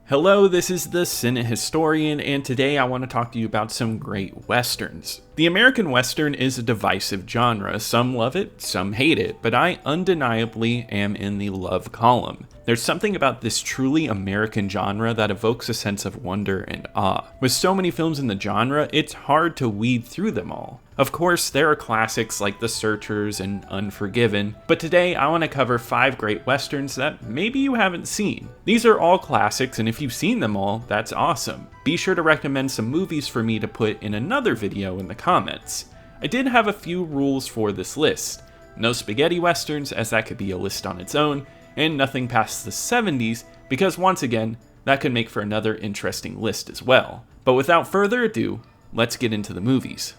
Hello, this is the Cinehistorian, and today I want to talk to you about some great westerns. The American Western is a divisive genre. Some love it, some hate it, but I undeniably am in the love column. There's something about this truly American genre that evokes a sense of wonder and awe. With so many films in the genre, it's hard to weed through them all. Of course, there are classics like The Searchers and Unforgiven, but today I want to cover 5 great westerns that maybe you haven't seen. These are all classics, and if you've seen them all, that's awesome. Be sure to recommend some movies for me to put in another video in the comments. I did have a few rules for this list. No spaghetti westerns, as that could be a list on its own, and nothing past the 70s, because once again, that could make for another interesting list as well. But without further ado, let's get into the movies.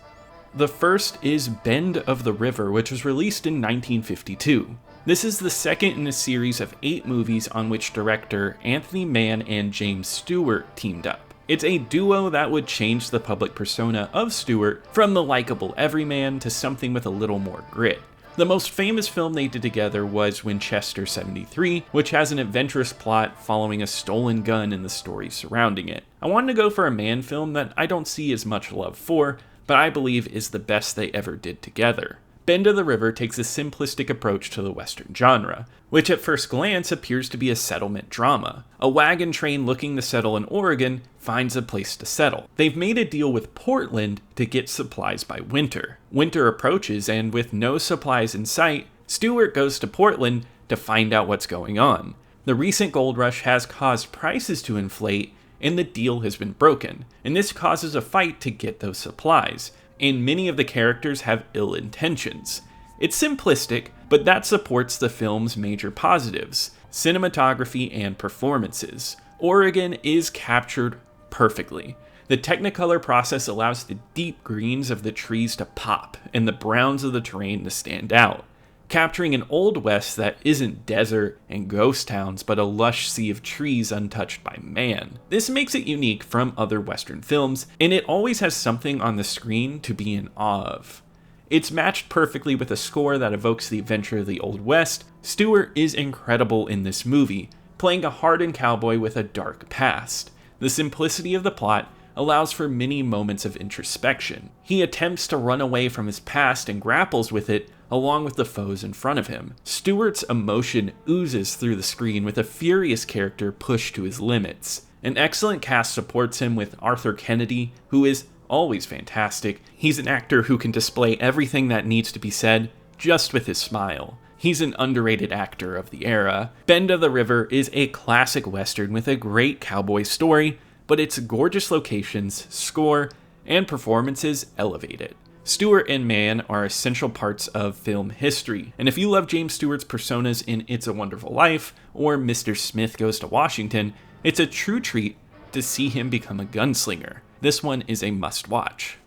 The first is Bend of the River, which was released in 1952. This is the second in a series of 8 movies on which director Anthony Mann and James Stewart teamed up. It's a duo that would change the public persona of Stewart from the likable everyman to something with a little more grit. The most famous film they did together was Winchester 73, which has an adventurous plot following a stolen gun and the story surrounding it. I wanted to go for a Mann film that I don't see as much love for, but I believe is the best they ever did together. Bend of the River takes a simplistic approach to the Western genre, which at first glance appears to be a settlement drama. A wagon train looking to settle in Oregon finds a place to settle. They've made a deal with Portland to get supplies by winter. Winter approaches, and with no supplies in sight, Stewart goes to Portland to find out what's going on. The recent gold rush has caused prices to inflate, and the deal has been broken, and this causes a fight to get those supplies, and many of the characters have ill intentions. It's simplistic, but that supports the film's major positives: cinematography and performances. Oregon is captured perfectly. The Technicolor process allows the deep greens of the trees to pop, and the browns of the terrain to stand out, capturing an Old West that isn't desert and ghost towns, but a lush sea of trees untouched by man. This makes it unique from other Western films, and it always has something on the screen to be in awe of. It's matched perfectly with a score that evokes the adventure of the Old West. Stewart is incredible in this movie, playing a hardened cowboy with a dark past. The simplicity of the plot allows for many moments of introspection. He attempts to run away from his past and grapples with it along with the foes in front of him. Stewart's emotion oozes through the screen with a furious character pushed to his limits. An excellent cast supports him with Arthur Kennedy, who is always fantastic. He's an actor who can display everything that needs to be said just with his smile. He's an underrated actor of the era. Bend of the River is a classic Western with a great cowboy story, but its gorgeous locations, score, and performances elevate it. Stewart and Mann are essential parts of film history, and if you love James Stewart's personas in It's a Wonderful Life or Mr. Smith Goes to Washington, it's a true treat to see him become a gunslinger. This one is a must-watch.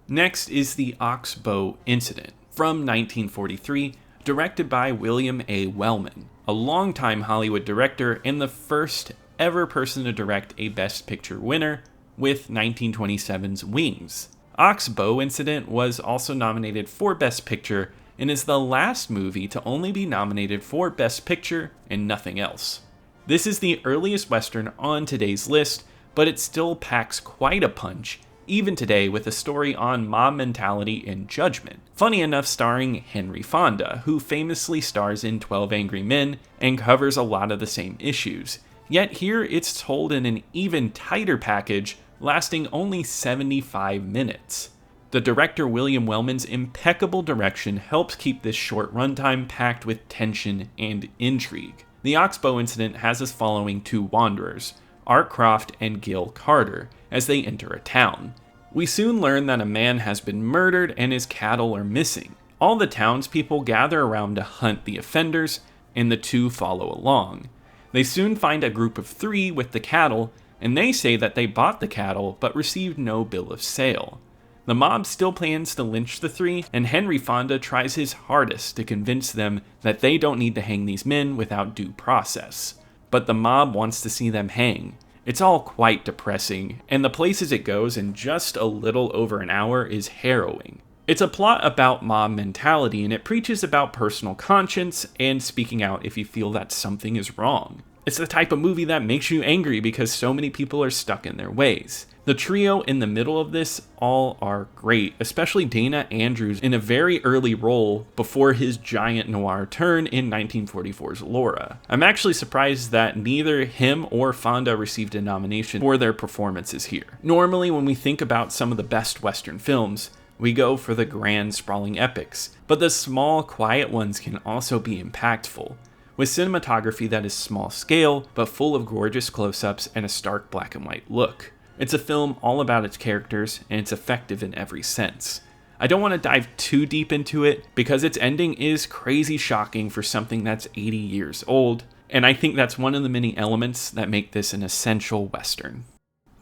Next is The Ox-Bow Incident, from 1943, directed by William A. Wellman, a longtime Hollywood director and the first ever person to direct a Best Picture winner with 1927's Wings. Ox-Bow Incident was also nominated for Best Picture and is the last movie to only be nominated for Best Picture and nothing else. This is the earliest Western on today's list, but it still packs quite a punch, even today, with a story on mob mentality and judgment. Funny enough, starring Henry Fonda, who famously stars in 12 Angry Men and covers a lot of the same issues. Yet here it's told in an even tighter package, lasting only 75 minutes. The director William Wellman's impeccable direction helps keep this short runtime packed with tension and intrigue. The Ox-Bow Incident has us following 2 wanderers, Art Croft and Gil Carter, as they enter a town. We soon learn that a man has been murdered and his cattle are missing. All the townspeople gather around to hunt the offenders, and the 2 follow along. They soon find a group of 3 with the cattle, and they say that they bought the cattle but received no bill of sale. The mob still plans to lynch the 3, and Henry Fonda tries his hardest to convince them that they don't need to hang these men without due process. But the mob wants to see them hang. It's all quite depressing, and the places it goes in just a little over an hour is harrowing. It's a plot about mob mentality, and it preaches about personal conscience and speaking out if you feel that something is wrong. It's the type of movie that makes you angry because so many people are stuck in their ways. The trio in the middle of this all are great, especially Dana Andrews in a very early role before his giant noir turn in 1944's Laura. I'm actually surprised that neither him or Fonda received a nomination for their performances here. Normally, when we think about some of the best Western films, we go for the grand, sprawling epics, but the small, quiet ones can also be impactful, with cinematography that is small scale, but full of gorgeous close-ups and a stark black and white look. It's a film all about its characters, and it's effective in every sense. I don't want to dive too deep into it, because its ending is crazy shocking for something that's 80 years old, and I think that's one of the many elements that make this an essential Western.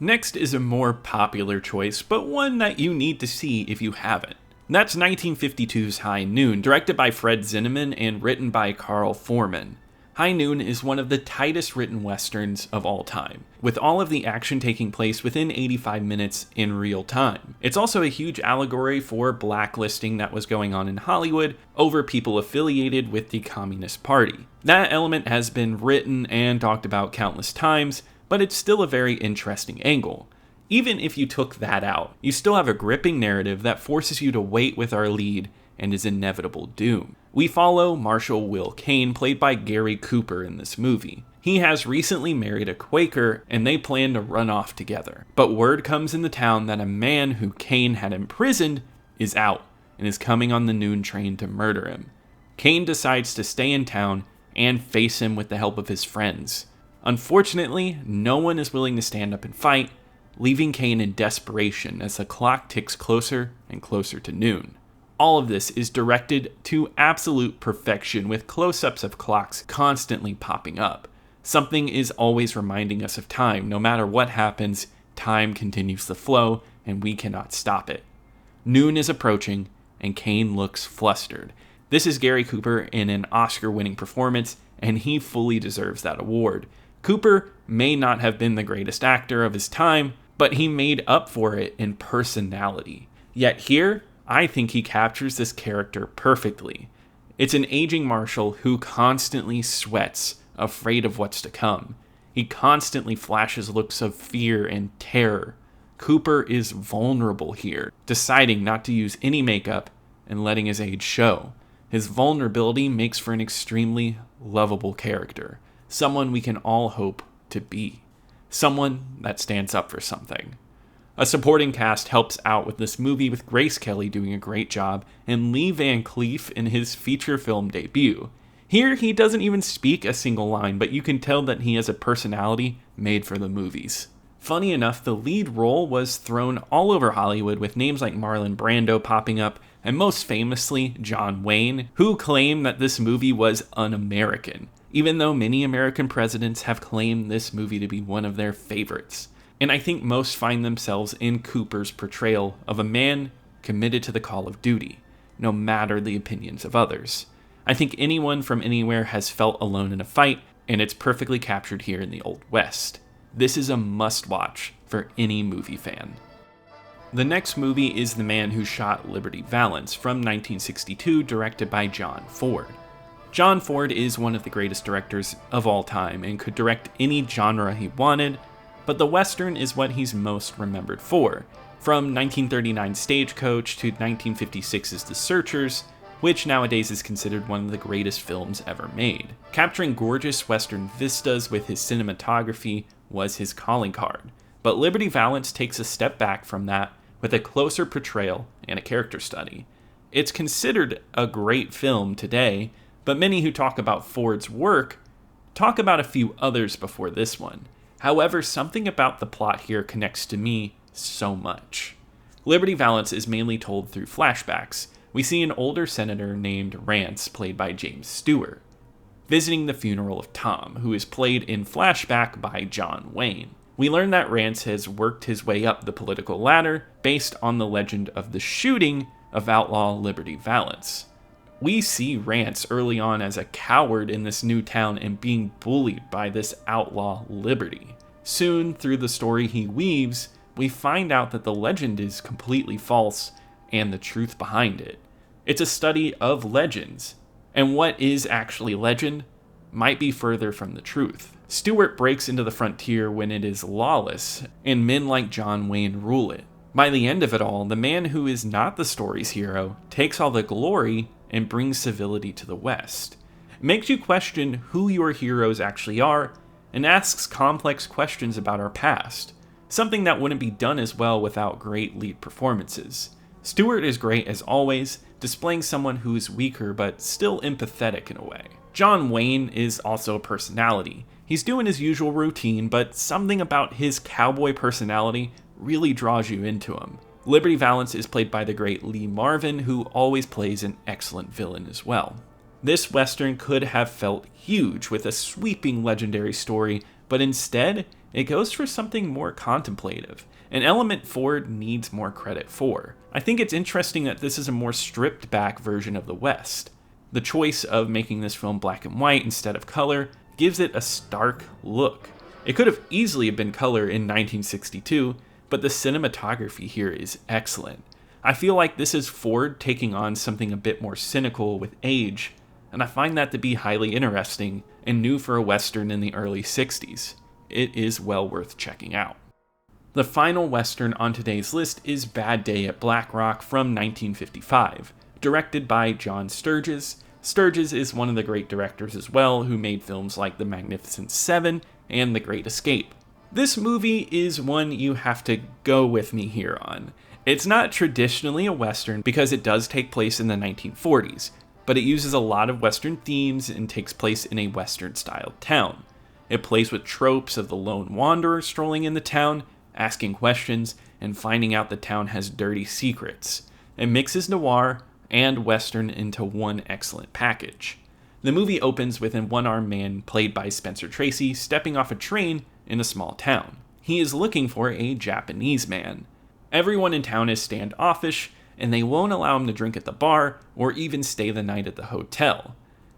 Next is a more popular choice, but one that you need to see if you haven't. That's 1952's High Noon, directed by Fred Zinnemann and written by Carl Foreman. High Noon is one of the tightest written westerns of all time, with all of the action taking place within 85 minutes in real time. It's also a huge allegory for blacklisting that was going on in Hollywood over people affiliated with the Communist Party. That element has been written and talked about countless times, but it's still a very interesting angle. Even if you took that out, you still have a gripping narrative that forces you to wait with our lead and his inevitable doom. We follow Marshal Will Kane, played by Gary Cooper in this movie. He has recently married a Quaker, and they plan to run off together. But word comes in the town that a man who Kane had imprisoned is out, and is coming on the noon train to murder him. Kane decides to stay in town and face him with the help of his friends. Unfortunately, no one is willing to stand up and fight, leaving Kane in desperation as the clock ticks closer and closer to noon. All of this is directed to absolute perfection, with close-ups of clocks constantly popping up. Something is always reminding us of time. No matter what happens, time continues to flow, and we cannot stop it. Noon is approaching, and Kane looks flustered. This is Gary Cooper in an Oscar-winning performance, and he fully deserves that award. Cooper may not have been the greatest actor of his time, but he made up for it in personality. Yet here, I think he captures this character perfectly. It's an aging marshal who constantly sweats, afraid of what's to come. He constantly flashes looks of fear and terror. Cooper is vulnerable here, deciding not to use any makeup and letting his age show. His vulnerability makes for an extremely lovable character, someone we can all hope to be, someone that stands up for something. A supporting cast helps out with this movie, with Grace Kelly doing a great job and Lee Van Cleef in his feature film debut. Here, he doesn't even speak a single line, but you can tell that he has a personality made for the movies. Funny enough, the lead role was thrown all over Hollywood, with names like Marlon Brando popping up, and most famously, John Wayne, who claimed that this movie was un-American, even though many American presidents have claimed this movie to be one of their favorites. And I think most find themselves in Cooper's portrayal of a man committed to the call of duty, no matter the opinions of others. I think anyone from anywhere has felt alone in a fight, and it's perfectly captured here in the Old West. This is a must-watch for any movie fan. The next movie is The Man Who Shot Liberty Valance from 1962, directed by John Ford. John Ford is one of the greatest directors of all time and could direct any genre he wanted, but the Western is what he's most remembered for. From 1939's Stagecoach to 1956's The Searchers, which nowadays is considered one of the greatest films ever made. Capturing gorgeous Western vistas with his cinematography was his calling card, but Liberty Valance takes a step back from that with a closer portrayal and a character study. It's considered a great film today, but many who talk about Ford's work talk about a few others before this one. However, something about the plot here connects to me so much. Liberty Valance is mainly told through flashbacks. We see an older senator named Rance, played by James Stewart, visiting the funeral of Tom, who is played in flashback by John Wayne. We learn that Rance has worked his way up the political ladder based on the legend of the shooting of outlaw Liberty Valance. We see Rance early on as a coward in this new town and being bullied by this outlaw Liberty. Soon, through the story he weaves, we find out that the legend is completely false and the truth behind it. It's a study of legends, and what is actually legend might be further from the truth. Stewart breaks into the frontier when it is lawless, and men like John Wayne rule it. By the end of it all, the man who is not the story's hero takes all the glory and brings civility to the West. It makes you question who your heroes actually are, and asks complex questions about our past, something that wouldn't be done as well without great lead performances. Stewart is great as always, displaying someone who is weaker but still empathetic in a way. John Wayne is also a personality. He's doing his usual routine, but something about his cowboy personality really draws you into him. Liberty Valance is played by the great Lee Marvin, who always plays an excellent villain as well. This Western could have felt huge with a sweeping legendary story, but instead, it goes for something more contemplative, an element Ford needs more credit for. I think it's interesting that this is a more stripped back version of the West. The choice of making this film black and white instead of color gives it a stark look. It could have easily been color in 1962, but the cinematography here is excellent. I feel like this is Ford taking on something a bit more cynical with age, and I find that to be highly interesting and new for a Western in the early 60s. It is well worth checking out. The final Western on today's list is Bad Day at Black Rock from 1955, directed by John Sturges. Sturges is one of the great directors as well, who made films like The Magnificent Seven and The Great Escape. This movie is one you have to go with me here on. It's not traditionally a Western because it does take place in the 1940s, but it uses a lot of Western themes and takes place in a Western-styled town. It plays with tropes of the lone wanderer strolling in the town, asking questions, and finding out the town has dirty secrets. It mixes noir and Western into one excellent package. The movie opens with a one-armed man played by Spencer Tracy stepping off a train in a small town. He is looking for a Japanese man. Everyone in town is standoffish, and they won't allow him to drink at the bar or even stay the night at the hotel.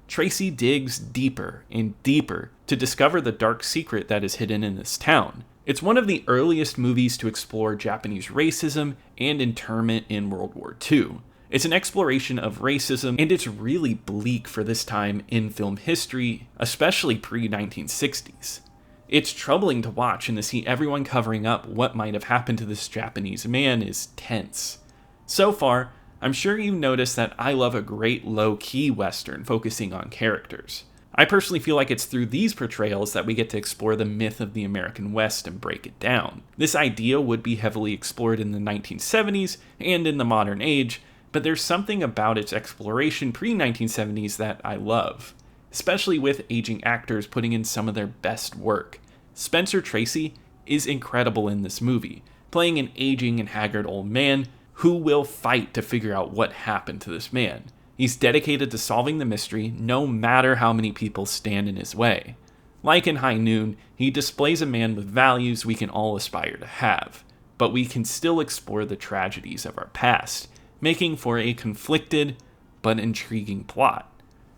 Tracy digs deeper and deeper to discover the dark secret that is hidden in this town. It's one of the earliest movies to explore Japanese racism and internment in World War II. It's an exploration of racism, and it's really bleak for this time in film history, especially pre-1960s. It's troubling to watch, and to see everyone covering up what might have happened to this Japanese man is tense. So far, I'm sure you've noticed that I love a great low-key Western focusing on characters. I personally feel like it's through these portrayals that we get to explore the myth of the American West and break it down. This idea would be heavily explored in the 1970s and in the modern age, but there's something about its exploration pre-1970s that I love, especially with aging actors putting in some of their best work. Spencer Tracy is incredible in this movie, playing an aging and haggard old man who will fight to figure out what happened to this man. He's dedicated to solving the mystery, no matter how many people stand in his way. Like in High Noon, he displays a man with values we can all aspire to have, but we can still explore the tragedies of our past, making for a conflicted but intriguing plot.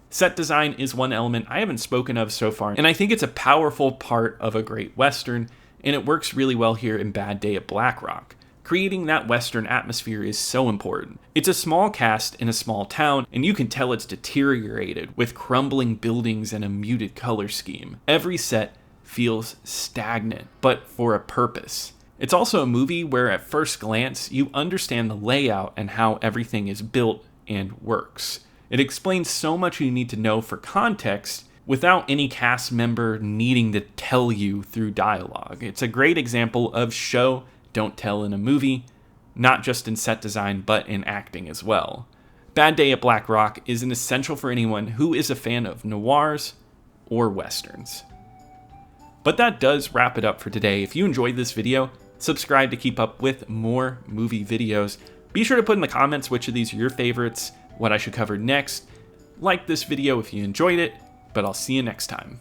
Set design is one element I haven't spoken of so far, and I think it's a powerful part of a great Western, and it works really well here in Bad Day at Black Rock. Creating that Western atmosphere is so important. It's a small cast in a small town, and you can tell it's deteriorated with crumbling buildings and a muted color scheme. Every set feels stagnant, but for a purpose. It's also a movie where at first glance, you understand the layout and how everything is built and works. It explains so much you need to know for context without any cast member needing to tell you through dialogue. It's a great example of show, don't tell in a movie, not just in set design, but in acting as well. Bad Day at Black Rock is an essential for anyone who is a fan of noirs or Westerns. But that does wrap it up for today. If you enjoyed this video, subscribe to keep up with more movie videos. Be sure to put in the comments which of these are your favorites, what I should cover next. Like this video if you enjoyed it, but I'll see you next time.